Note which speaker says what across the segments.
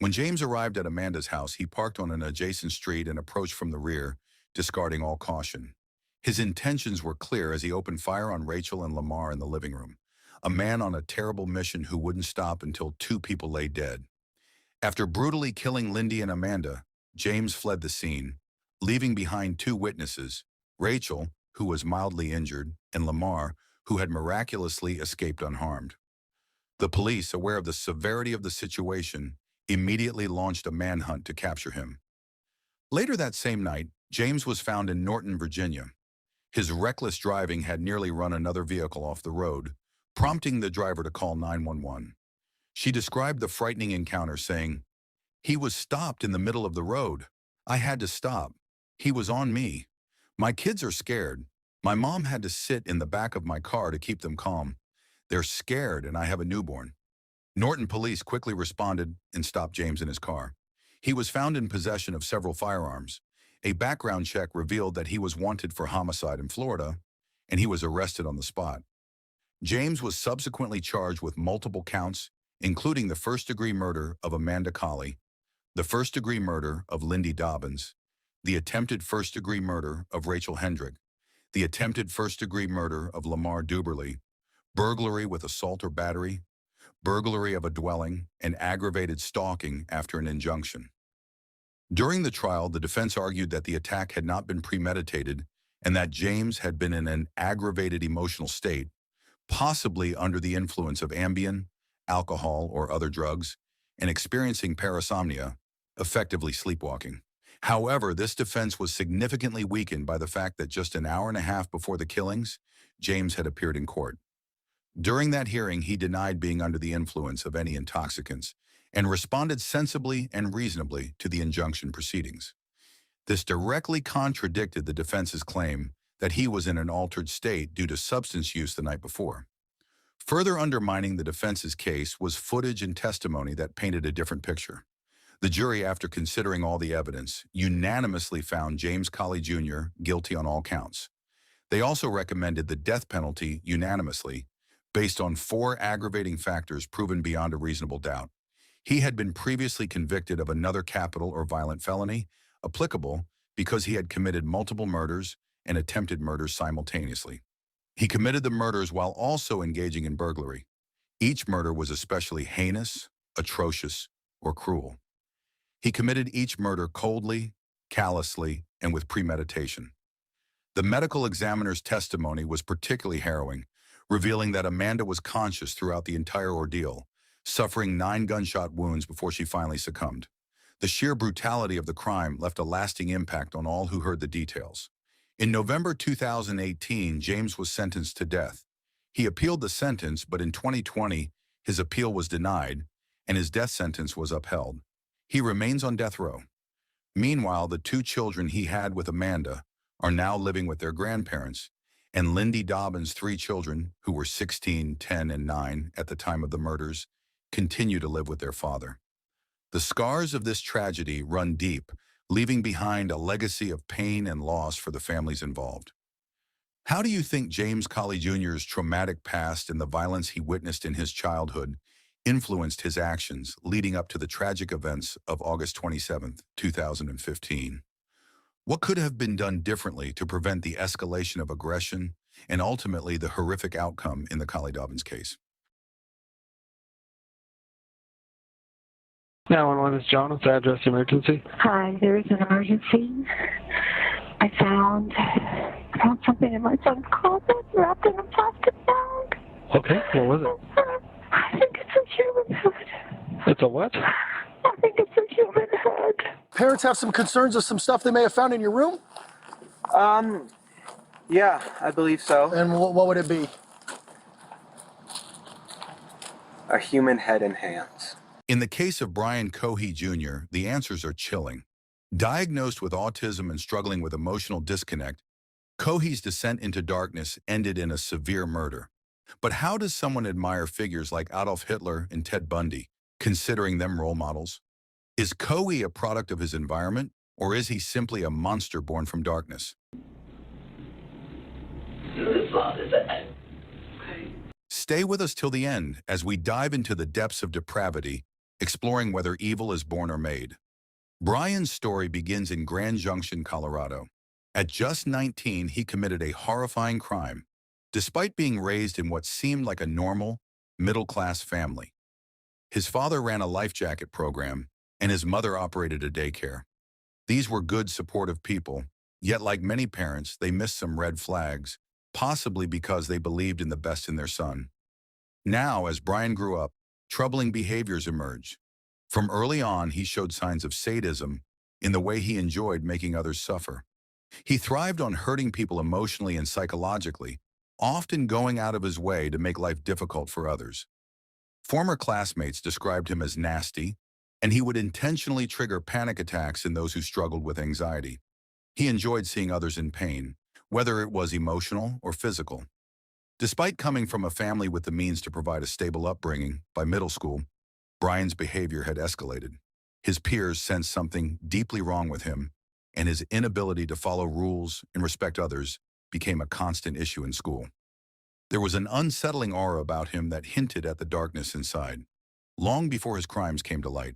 Speaker 1: When James arrived at Amanda's house, he parked on an adjacent street and approached from the rear, discarding all caution. His intentions were clear as he opened fire on Rachel and Lamar in the living room, a man on a terrible mission who wouldn't stop until two people lay dead. After brutally killing Lindy and Amanda, James fled the scene, leaving behind two witnesses, Rachel, who was mildly injured, and Lamar, who had miraculously escaped unharmed. The police, aware of the severity of the situation, immediately launched a manhunt to capture him. Later that same night, James was found in Norton, Virginia. His reckless driving had nearly run another vehicle off the road, prompting the driver to call 911. She described the frightening encounter, saying, "He was stopped in the middle of the road. I had to stop. He was on me. My kids are scared. My mom had to sit in the back of my car to keep them calm. They're scared and I have a newborn." Norton police quickly responded and stopped James in his car. He was found in possession of several firearms. A background check revealed that he was wanted for homicide in Florida, and he was arrested on the spot. James was subsequently charged with multiple counts, including the first-degree murder of Amanda Collie, the first-degree murder of Lindy Dobbins, the attempted first-degree murder of Rachel Hendrick, the attempted first-degree murder of Lamar Duberly, burglary with assault or battery, burglary of a dwelling, and aggravated stalking after an injunction. During the trial, the defense argued that the attack had not been premeditated and that James had been in an aggravated emotional state, possibly under the influence of Ambien, alcohol, or other drugs, and experiencing parasomnia, effectively sleepwalking. However, this defense was significantly weakened by the fact that just an hour and a half before the killings, James had appeared in court. During that hearing, he denied being under the influence of any intoxicants and responded sensibly and reasonably to the injunction proceedings. This directly contradicted the defense's claim that he was in an altered state due to substance use the night before. Further undermining the defense's case was footage and testimony that painted a different picture. The jury, after considering all the evidence, unanimously found James Collie Jr. guilty on all counts. They also recommended the death penalty unanimously, based on 4 aggravating factors proven beyond a reasonable doubt. He had been previously convicted of another capital or violent felony, applicable because he had committed multiple murders and attempted murders simultaneously. He committed the murders while also engaging in burglary. Each murder was especially heinous, atrocious, or cruel. He committed each murder coldly, callously, and with premeditation. The medical examiner's testimony was particularly harrowing, revealing that Amanda was conscious throughout the entire ordeal, suffering 9 gunshot wounds before she finally succumbed. The sheer brutality of the crime left a lasting impact on all who heard the details. In November 2018, James was sentenced to death. He appealed the sentence, but in 2020, his appeal was denied, and his death sentence was upheld. He remains on death row. Meanwhile, the 2 children he had with Amanda are now living with their grandparents, and Lindy Dobbins' 3 children, who were 16, 10, and 9 at the time of the murders, continue to live with their father. The scars of this tragedy run deep, leaving behind a legacy of pain and loss for the families involved. How do you think James Collie Jr.'s traumatic past and the violence he witnessed in his childhood influenced his actions leading up to the tragic events of August 27, 2015? What could have been done differently to prevent the escalation of aggression and ultimately the horrific outcome in the Collie Dobbins case?
Speaker 2: 911 is John. What's the address emergency?
Speaker 3: Hi, there is an emergency. I found something in my son's closet wrapped in a plastic bag.
Speaker 2: Okay, what was it?
Speaker 3: I think it's a human head.
Speaker 2: It's a what?
Speaker 3: I think it's a human head.
Speaker 4: Parents have some concerns of some stuff they may have found in your room?
Speaker 5: Yeah, I believe so.
Speaker 4: And what would it be?
Speaker 5: A human head and hands.
Speaker 1: In the case of Brian Collie Jr., the answers are chilling. Diagnosed with autism and struggling with emotional disconnect, Collie's descent into darkness ended in a severe murder. But how does someone admire figures like Adolf Hitler and Ted Bundy, considering them role models? Is Collie a product of his environment, or is he simply a monster born from darkness? Stay with us till the end as we dive into the depths of depravity exploring whether evil is born or made. Brian's story begins in Grand Junction, Colorado. At just 19, he committed a horrifying crime, despite being raised in what seemed like a normal, middle-class family. His father ran a life jacket program, and his mother operated a daycare. These were good, supportive people, yet like many parents, they missed some red flags, possibly because they believed in the best in their son. Now, as Brian grew up, troubling behaviors emerged. From early on, he showed signs of sadism in the way he enjoyed making others suffer. He thrived on hurting people emotionally and psychologically, often going out of his way to make life difficult for others. Former classmates described him as nasty, and he would intentionally trigger panic attacks in those who struggled with anxiety. He enjoyed seeing others in pain, whether it was emotional or physical. Despite coming from a family with the means to provide a stable upbringing, by middle school, Brian's behavior had escalated. His peers sensed something deeply wrong with him, and his inability to follow rules and respect others became a constant issue in school. There was an unsettling aura about him that hinted at the darkness inside, long before his crimes came to light.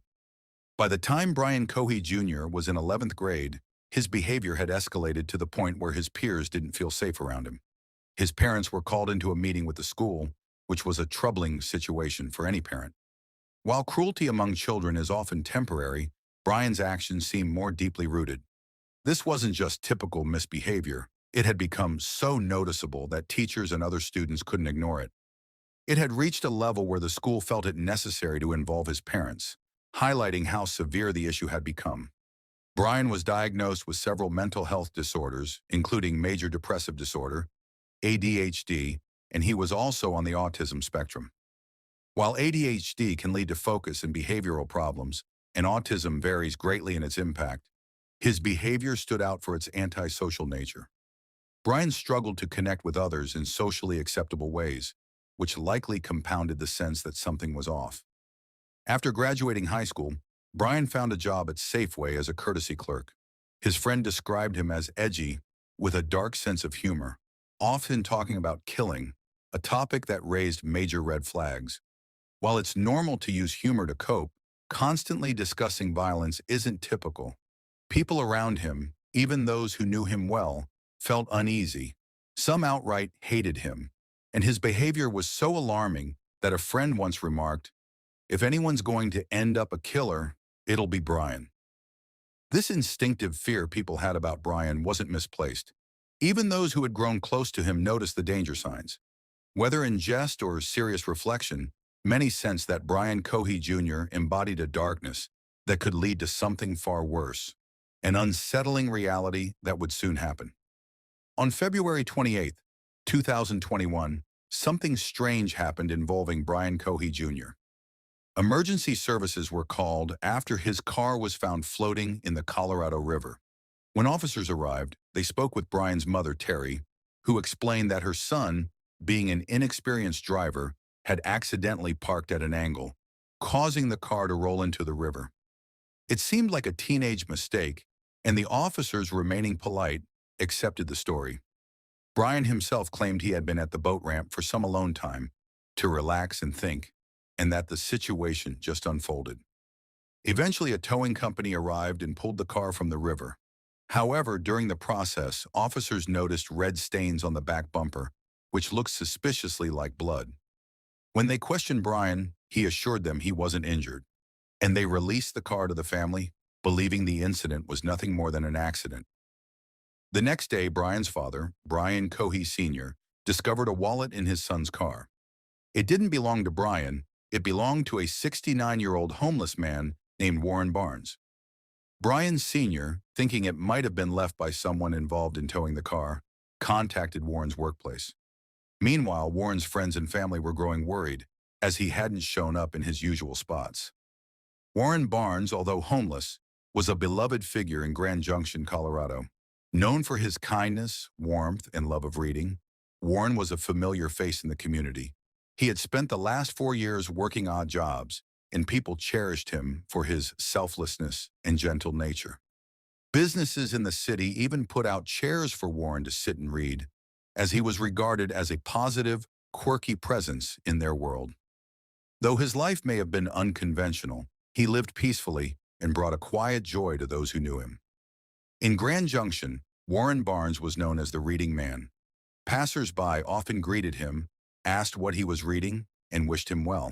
Speaker 1: By the time Brian Collie Jr. was in 11th grade, his behavior had escalated to the point where his peers didn't feel safe around him. His parents were called into a meeting with the school, which was a troubling situation for any parent. While cruelty among children is often temporary, Brian's actions seemed more deeply rooted. This wasn't just typical misbehavior. It had become so noticeable that teachers and other students couldn't ignore it. It had reached a level where the school felt it necessary to involve his parents, highlighting how severe the issue had become. Brian was diagnosed with several mental health disorders, including major depressive disorder, ADHD, and he was also on the autism spectrum. While ADHD can lead to focus and behavioral problems, and autism varies greatly in its impact, his behavior stood out for its antisocial nature. Brian struggled to connect with others in socially acceptable ways, which likely compounded the sense that something was off. After graduating high school, Brian found a job at Safeway as a courtesy clerk. His friend described him as edgy, with a dark sense of humor, often talking about killing, a topic that raised major red flags. While it's normal to use humor to cope, constantly discussing violence isn't typical. People around him, even those who knew him well, felt uneasy. Some outright hated him, and his behavior was so alarming that a friend once remarked, "If anyone's going to end up a killer, it'll be Brian." This instinctive fear people had about Brian wasn't misplaced. Even those who had grown close to him noticed the danger signs. Whether in jest or serious reflection, many sensed that Brian Collie Jr. embodied a darkness that could lead to something far worse, an unsettling reality that would soon happen. On February 28, 2021, something strange happened involving Brian Collie Jr. Emergency services were called after his car was found floating in the Colorado River. When officers arrived, they spoke with Brian's mother, Terry, who explained that her son, being an inexperienced driver, had accidentally parked at an angle, causing the car to roll into the river. It seemed like a teenage mistake, and the officers, remaining polite, accepted the story. Brian himself claimed he had been at the boat ramp for some alone time, to relax and think, and that the situation just unfolded. Eventually, a towing company arrived and pulled the car from the river. However, during the process, officers noticed red stains on the back bumper, which looked suspiciously like blood. When they questioned Brian, he assured them he wasn't injured, and they released the car to the family, believing the incident was nothing more than an accident. The next day, Brian's father, Brian Collie Sr., discovered a wallet in his son's car. It didn't belong to Brian. It belonged to a 69-year-old homeless man named Warren Barnes. Brian Sr., thinking it might have been left by someone involved in towing the car, contacted Warren's workplace. Meanwhile, Warren's friends and family were growing worried, as he hadn't shown up in his usual spots. Warren Barnes, although homeless, was a beloved figure in Grand Junction, Colorado. Known for his kindness, warmth, and love of reading, Warren was a familiar face in the community. He had spent the last 4 years working odd jobs, and people cherished him for his selflessness and gentle nature. Businesses in the city even put out chairs for Warren to sit and read, as he was regarded as a positive, quirky presence in their world. Though his life may have been unconventional, He lived peacefully and brought a quiet joy to those who knew him. In Grand Junction, Warren Barnes was known as the reading man. Passers-by often greeted him, asked what he was reading, and wished him well.